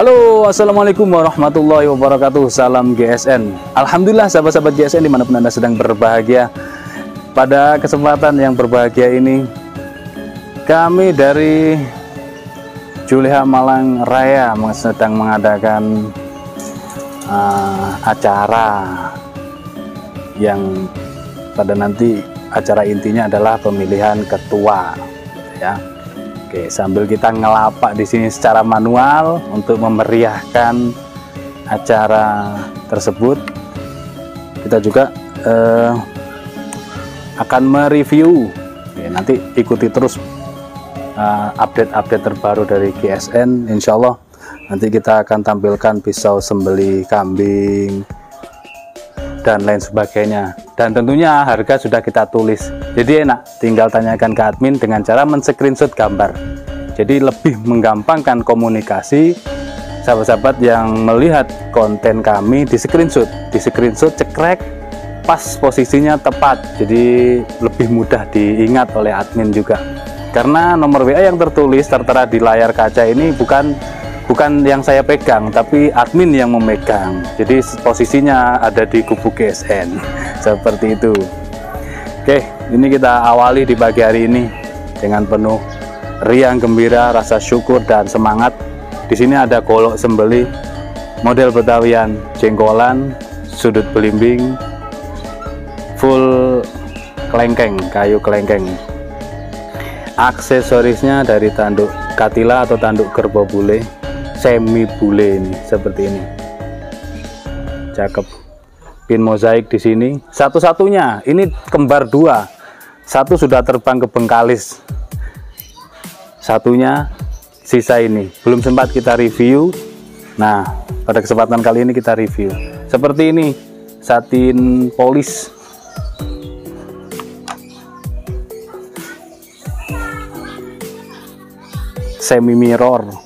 Halo, assalamualaikum warahmatullahi wabarakatuh. Salam GSN. Alhamdulillah sahabat-sahabat GSN dimanapun Anda sedang berbahagia. Pada kesempatan yang berbahagia ini, kami dari Juleha Malang Raya sedang mengadakan acara yang pada nanti acara intinya adalah pemilihan ketua, ya. Oke, sambil kita ngelapak di sini secara manual untuk memeriahkan acara tersebut, kita juga akan mereview. Ya, nanti ikuti terus update-update terbaru dari GSN. Insya Allah nanti kita akan tampilkan pisau sembelih kambing dan lain sebagainya. Dan tentunya harga sudah kita tulis, jadi enak, tinggal tanyakan ke admin dengan cara men-screenshot gambar. Jadi lebih menggampangkan komunikasi sahabat-sahabat yang melihat konten kami. Di screenshot cekrek pas posisinya tepat, jadi lebih mudah diingat oleh admin juga. Karena nomor WA yang tertulis tertera di layar kaca ini bukan yang saya pegang, tapi admin yang memegang. Jadi posisinya ada di kubu GSN seperti itu. Oke, ini kita awali di pagi hari ini dengan penuh riang gembira, rasa syukur dan semangat. Di sini ada golok sembelih model Betawian, jengkolan, sudut belimbing, full kelengkeng, kayu kelengkeng. Aksesorisnya dari tanduk katila atau tanduk kerbau bule, semi bule ini seperti ini. Cakep. Pin mozaik di sini. Satu-satunya ini kembar dua. Satu sudah terbang ke Bengkalis. Satunya sisa ini belum sempat kita review. Nah, pada kesempatan kali ini kita review. Seperti ini, satin polis. Semi mirror.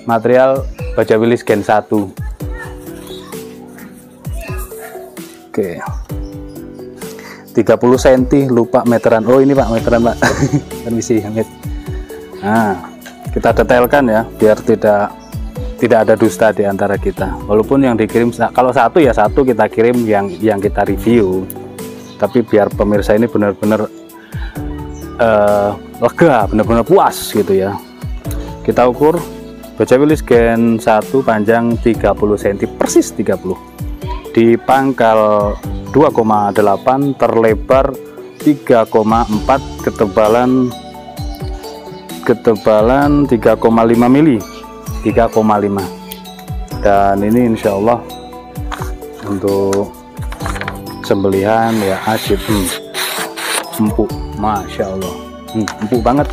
Material baja wilis Gen 1. Oke. 30 cm, lupa meteran. Oh, ini Pak, meteran Pak. Permisi, Hamid. Nah, kita detailkan ya biar tidak ada dusta di antara kita. Walaupun yang dikirim kalau satu ya satu kita kirim yang kita review. Tapi biar pemirsa ini benar-benar lega, benar-benar puas gitu ya. Kita ukur baja wilis Gen 1 panjang 30 cm, persis 30. Di pangkal 2,8, terlebar 3,4, ketebalan 3,5 mili, 3,5. Dan ini insya Allah untuk sembelihan ya ajib, empuk, masya Allah, empuk banget.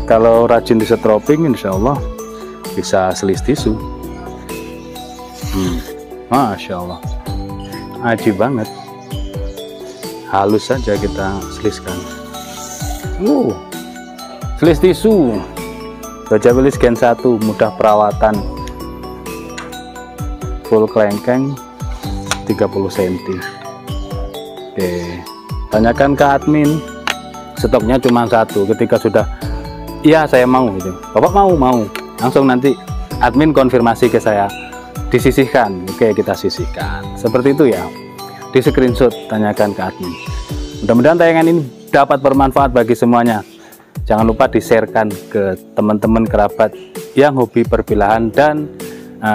Kalau rajin disetroping insya Allah bisa selis tisu. Masya Allah, ajib banget. Halus saja kita seliskan. Selis tisu baja wilis Gen 1, mudah perawatan, full kelengkeng, 30 cm. Oke, tanyakan ke admin, stoknya cuma satu. Ketika sudah iya saya mau gitu, Bapak mau langsung nanti admin konfirmasi ke saya, disisihkan. Oke, kita sisihkan seperti itu ya. Di screenshot, tanyakan ke admin. Mudah-mudahan tayangan ini dapat bermanfaat bagi semuanya. Jangan lupa di-sharekan ke teman-teman kerabat yang hobi perpilahan dan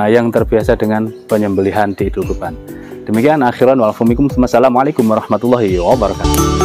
yang terbiasa dengan penyembelihan di Idul Kurban. Demikian akhiran wal faminkum. Wassalamualaikum warahmatullahi wabarakatuh.